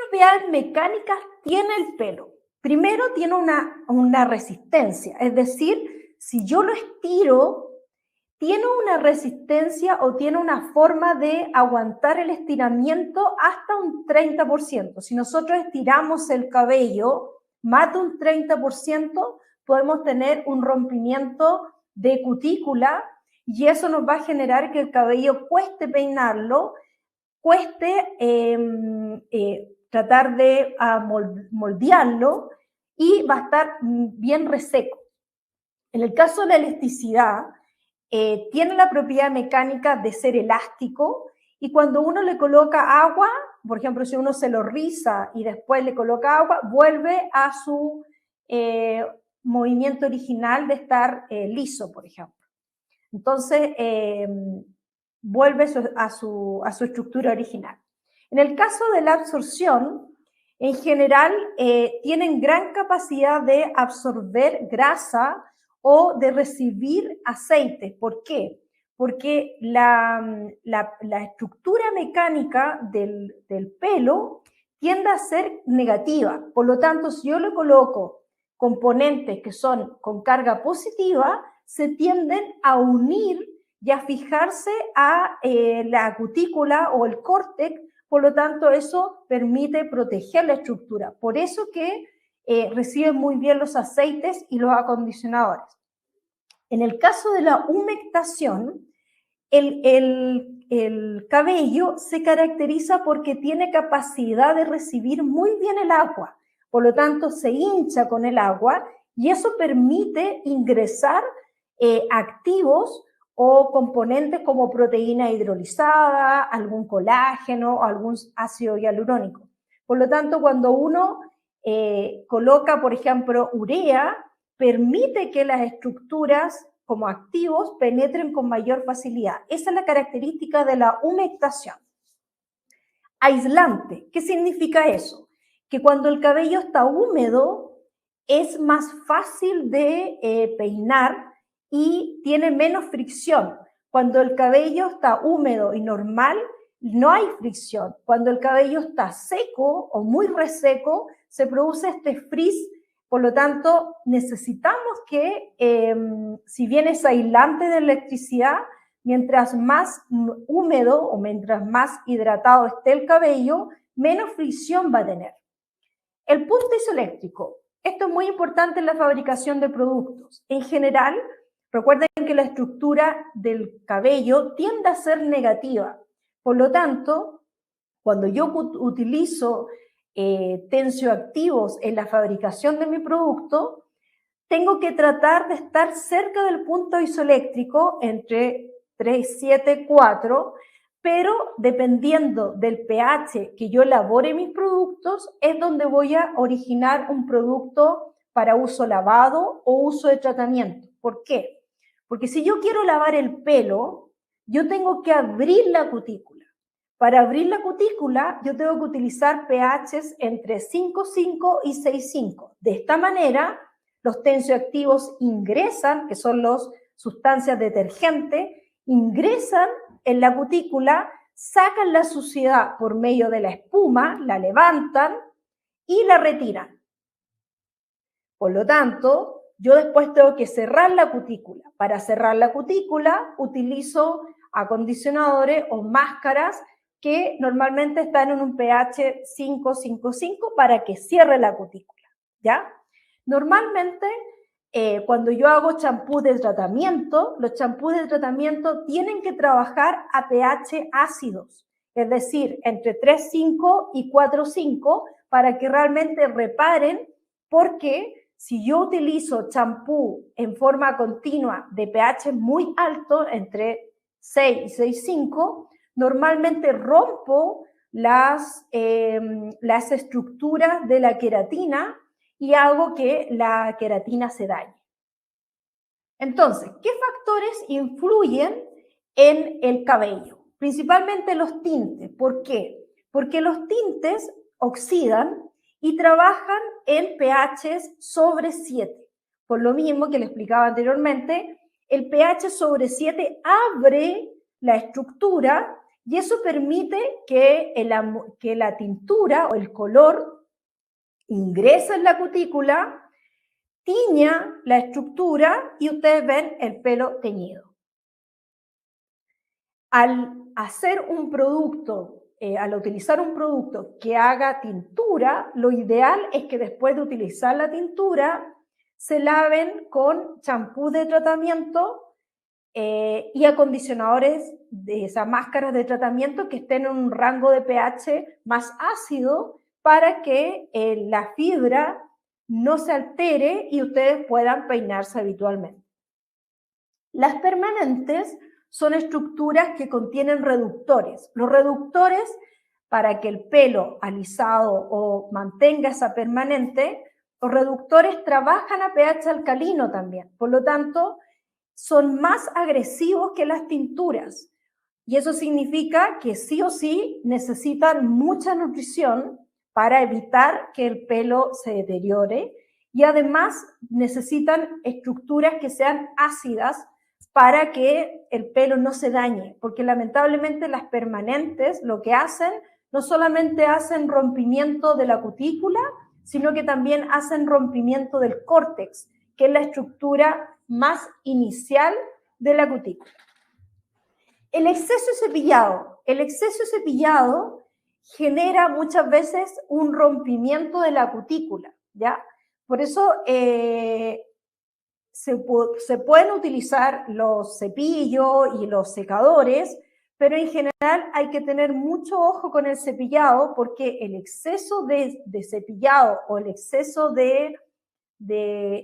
propiedades mecánicas tiene el pelo? Primero, tiene una resistencia, es decir, si yo lo estiro, tiene una resistencia o tiene una forma de aguantar el estiramiento hasta un 30%. Si nosotros estiramos el cabello más de un 30%, podemos tener un rompimiento de cutícula y eso nos va a generar que el cabello cueste peinarlo, cueste tratar de moldearlo y va a estar bien reseco. En el caso de la elasticidad, tiene la propiedad mecánica de ser elástico y cuando uno le coloca agua, por ejemplo, si uno se lo riza y después le coloca agua, vuelve a su movimiento original de estar liso, por ejemplo. Entonces, vuelve a su estructura original. En el caso de la absorción, en general, tienen gran capacidad de absorber grasa o de recibir aceite. ¿Por qué? Porque la estructura mecánica del pelo tiende a ser negativa. Por lo tanto, si yo le coloco componentes que son con carga positiva, se tienden a unir y a fijarse a la cutícula o el córtex. Por lo tanto, eso permite proteger la estructura. Por eso que reciben muy bien los aceites y los acondicionadores. En el caso de la humectación, el cabello se caracteriza porque tiene capacidad de recibir muy bien el agua. Por lo tanto, se hincha con el agua y eso permite ingresar activos o componentes como proteína hidrolizada, algún colágeno o algún ácido hialurónico. Por lo tanto, cuando uno coloca, por ejemplo, urea, permite que las estructuras como activos penetren con mayor facilidad. Esa es la característica de la humectación. Aislante, ¿qué significa eso? Que cuando el cabello está húmedo es más fácil de peinar y tiene menos fricción. Cuando el cabello está húmedo y normal, no hay fricción. Cuando el cabello está seco o muy reseco, se produce este frizz. Por lo tanto, necesitamos que, si bien es aislante de electricidad, mientras más húmedo o mientras más hidratado esté el cabello, menos fricción va a tener. El punto isoeléctrico. Esto es muy importante en la fabricación de productos. En general, recuerden que la estructura del cabello tiende a ser negativa. Por lo tanto, cuando yo utilizo tensioactivos en la fabricación de mi producto, tengo que tratar de estar cerca del punto isoeléctrico entre 3, 7, 4, pero dependiendo del pH que yo elabore mis productos, es donde voy a originar un producto para uso lavado o uso de tratamiento. ¿Por qué? Porque si yo quiero lavar el pelo, yo tengo que abrir la cutícula. Para abrir la cutícula, yo tengo que utilizar pHs entre 5,5 y 6,5. De esta manera, los tensioactivos ingresan, que son las sustancias detergentes, ingresan en la cutícula, sacan la suciedad por medio de la espuma, la levantan y la retiran. Por lo tanto, yo después tengo que cerrar la cutícula. Para cerrar la cutícula, utilizo acondicionadores o máscaras que normalmente están en un pH 5,5,5 para que cierre la cutícula, ¿ya? Normalmente, cuando yo hago champú de tratamiento, los champús de tratamiento tienen que trabajar a pH ácidos, es decir, entre 3,5 y 4,5 para que realmente reparen, porque si yo utilizo champú en forma continua de pH muy alto, entre 6 y 6,5, normalmente rompo las estructuras de la queratina y hago que la queratina se dañe. Entonces, ¿qué factores influyen en el cabello? Principalmente los tintes. ¿Por qué? Porque los tintes oxidan y trabajan en pHs sobre 7. Por lo mismo que le explicaba anteriormente, el pH sobre 7 abre la estructura Y eso permite que la tintura o el color ingrese en la cutícula, tiña la estructura y ustedes ven el pelo teñido. Al hacer un producto, al utilizar un producto que haga tintura, lo ideal es que después de utilizar la tintura se laven con champú de tratamiento y acondicionadores de esas máscaras de tratamiento que estén en un rango de pH más ácido para que la fibra no se altere y ustedes puedan peinarse habitualmente. Las permanentes son estructuras que contienen reductores. Los reductores, para que el pelo alisado o mantenga esa permanente, los reductores trabajan a pH alcalino también. Por lo tanto, son más agresivos que las tinturas. Y eso significa que sí o sí necesitan mucha nutrición para evitar que el pelo se deteriore y además necesitan estructuras que sean ácidas para que el pelo no se dañe, porque lamentablemente las permanentes lo que hacen, no solamente hacen rompimiento de la cutícula, sino que también hacen rompimiento del córtex, que es la estructura más inicial de la cutícula. El exceso de cepillado genera muchas veces un rompimiento de la cutícula, ¿ya? Por eso se pueden utilizar los cepillos y los secadores, pero en general hay que tener mucho ojo con el cepillado porque el exceso de cepillado o el exceso de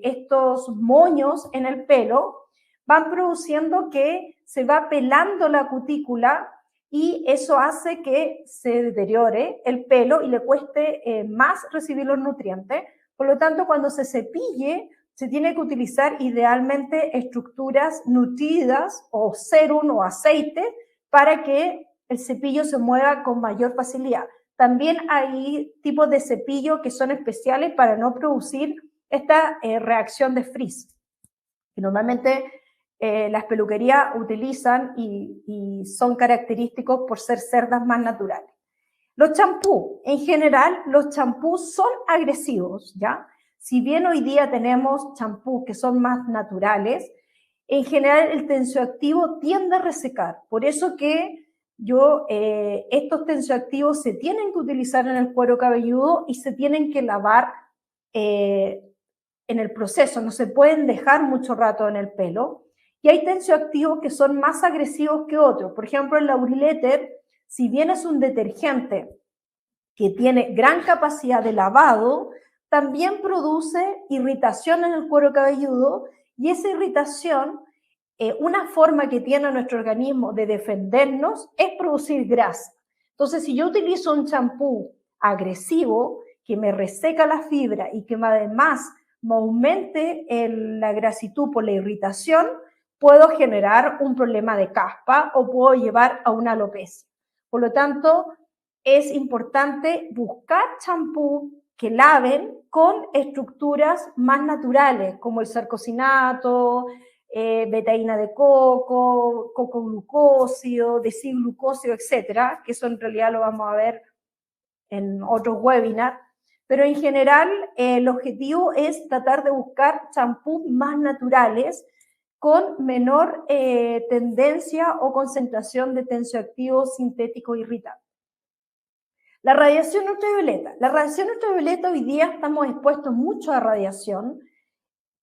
estos moños en el pelo van produciendo que se va pelando la cutícula y eso hace que se deteriore el pelo y le cueste más recibir los nutrientes. Por lo tanto, cuando se cepille, se tiene que utilizar idealmente estructuras nutridas o serum o aceite para que el cepillo se mueva con mayor facilidad. También hay tipos de cepillo que son especiales para no producir esta reacción de frizz, que normalmente las peluquerías utilizan y son característicos por ser cerdas más naturales. Los champús, en general, los champús son agresivos, ¿ya? Si bien hoy día tenemos champús que son más naturales, en general el tensioactivo tiende a resecar. Por eso que estos tensioactivos se tienen que utilizar en el cuero cabelludo y se tienen que lavar en el proceso, no se pueden dejar mucho rato en el pelo. Y hay tensioactivos que son más agresivos que otros. Por ejemplo, el Lauril Éter, si bien es un detergente que tiene gran capacidad de lavado, también produce irritación en el cuero cabelludo y esa irritación, una forma que tiene nuestro organismo de defendernos es producir grasa. Entonces, si yo utilizo un champú agresivo que me reseca la fibra y que además me aumente la grasitud por la irritación, puedo generar un problema de caspa o puedo llevar a una alopecia. Por lo tanto, es importante buscar champú que laven con estructuras más naturales, como el sarcosinato, betaína de coco, coco glucósido, desiglucósido, etcétera, que eso en realidad lo vamos a ver en otros webinars. Pero en general, el objetivo es tratar de buscar champús más naturales con menor tendencia o concentración de tensioactivos sintéticos irritantes. La radiación ultravioleta. La radiación ultravioleta, hoy día estamos expuestos mucho a radiación.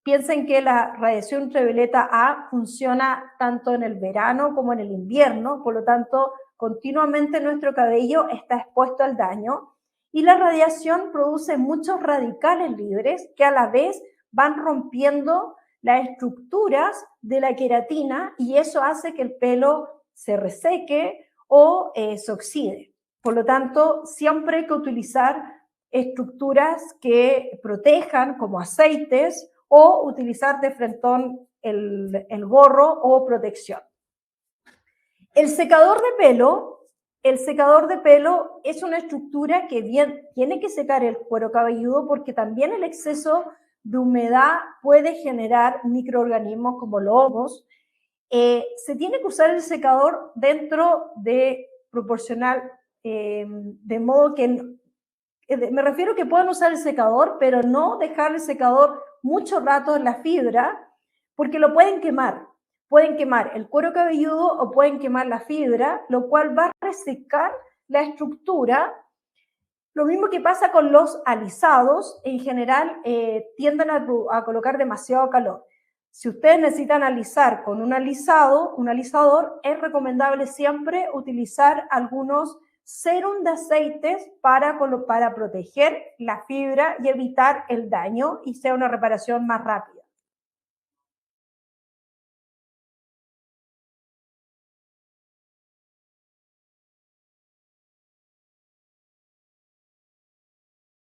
Piensen que la radiación ultravioleta A funciona tanto en el verano como en el invierno, por lo tanto, continuamente nuestro cabello está expuesto al daño y la radiación produce muchos radicales libres que a la vez van rompiendo las estructuras de la queratina y eso hace que el pelo se reseque o se oxide. Por lo tanto, siempre hay que utilizar estructuras que protejan como aceites o utilizar de frentón el gorro o protección. El secador de pelo es una estructura que tiene que secar el cuero cabelludo porque también el exceso de humedad puede generar microorganismos como los hongos. Se tiene que usar el secador dentro de proporcional, de modo que, me refiero que puedan usar el secador, pero no dejar el secador mucho rato en la fibra, porque lo pueden quemar. Pueden quemar el cuero cabelludo o pueden quemar la fibra, lo cual va a resecar la estructura. Lo mismo que pasa con los alisados, en general tienden a colocar demasiado calor. Si ustedes necesitan alisar con un alisador, es recomendable siempre utilizar algunos sérum de aceites para proteger la fibra y evitar el daño y sea una reparación más rápida.